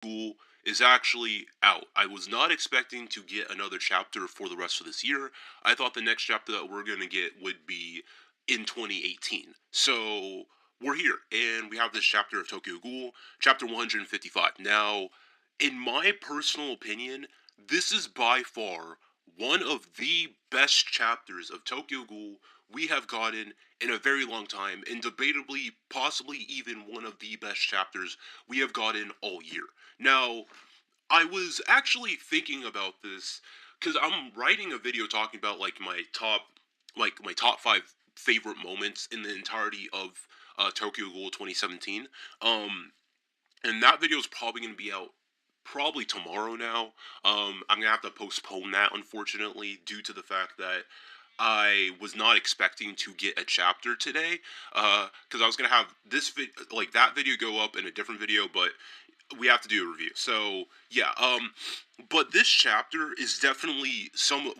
Ghoul is actually out. I was not expecting to get another chapter for the rest of this year. I thought the next chapter that we're going to get would be in 2018. So we're here, and we have this chapter of Tokyo Ghoul, chapter 155. Now, in my personal opinion, this is by far one of the best chapters of Tokyo Ghoul we have gotten in a very long time, and debatably, possibly even one of the best chapters we have gotten all year. Now, I was actually thinking about this because I'm writing a video talking about my top five favorite moments in the entirety of Tokyo Ghoul 2017. Um, and that video is probably going to be out probably tomorrow now. I'm gonna have to postpone that, unfortunately, due to the fact that I was not expecting to get a chapter today. Because I was gonna have that video go up in a different video, but we have to do a review. So yeah, but this chapter is definitely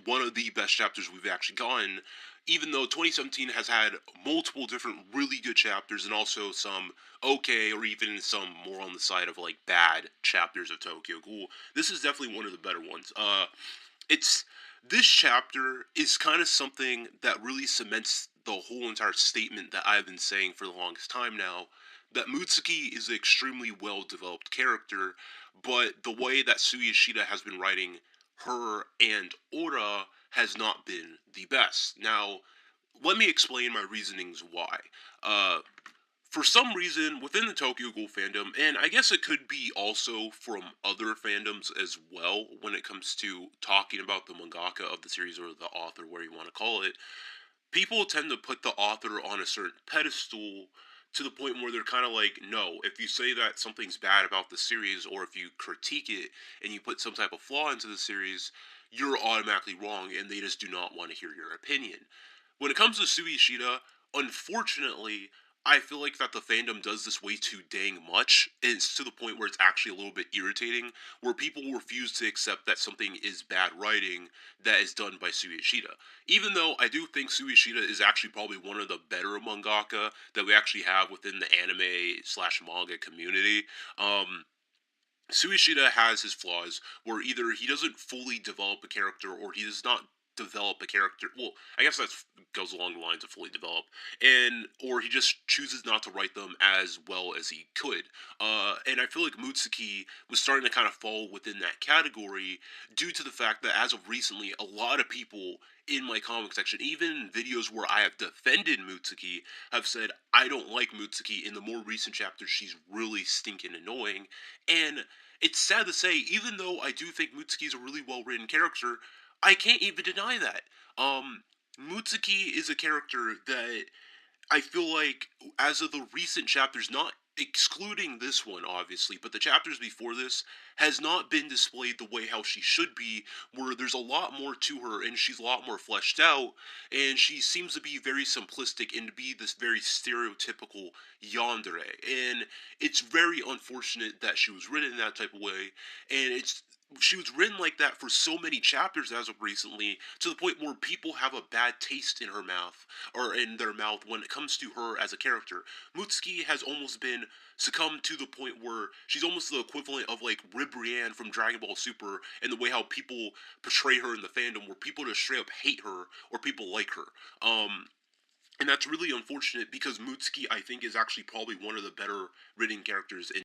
one of the best chapters we've actually gotten. Even though 2017 has had multiple different really good chapters and also some okay or even some more on the side of like bad chapters of Tokyo Ghoul, this is definitely one of the better ones. It's This chapter is kind of something that really cements the whole entire statement that I've been saying for the longest time now, that Mutsuki is an extremely well developed character, but the way that Suyashida has been writing her and Ora has not been the best. Now, let me explain my reasonings why. Uh, for some reason, within the Tokyo Ghoul fandom, and I guess it could be also from other fandoms as well, when it comes to talking about the mangaka of the series or the author, where you want to call it, people tend to put the author on a certain pedestal to the point where they're kind of like, no, if you say that something's bad about the series or if you critique it and you put some type of flaw into the series, you're automatically wrong and they just do not want to hear your opinion. When it comes to Sui Ishida, unfortunately, I feel like that the fandom does this way too dang much. And it's to the point where it's actually a little bit irritating, where people refuse to accept that something is bad writing that is done by Sui Ishida. Even though I do think Sui Ishida is actually probably one of the better mangaka that we actually have within the anime slash manga community. Um, Suishida has his flaws where either he doesn't fully develop a character or he does not develop a character. Well, I guess that goes along the lines of fully develop, and or he just chooses not to write them as well as he could. And I feel like Mutsuki was starting to kind of fall within that category due to the fact that as of recently, a lot of people in my comic section, even videos where I have defended Mutsuki, have said I don't like Mutsuki. In the more recent chapters, she's really stinking annoying, and it's sad to say, even though I do think Mutsuki is a really well written character, I can't even deny that. Um, Mutsuki is a character that I feel like, as of the recent chapters, not excluding this one, obviously, but the chapters before this, has not been displayed the way how she should be, where there's a lot more to her and she's a lot more fleshed out, and she seems to be very simplistic and to be this very stereotypical yandere. And it's very unfortunate that she was written in that type of way, and she was written like that for so many chapters as of recently, to the point where people have a bad taste in her mouth or in their mouth when it comes to her as a character. Mutsuki has almost been succumbed to the point where she's almost the equivalent of like Ribrianne from Dragon Ball Super, and the way how people portray her in the fandom, where people just straight up hate her or people like her. And that's really unfortunate because Mutsuki, I think, is actually probably one of the better written characters in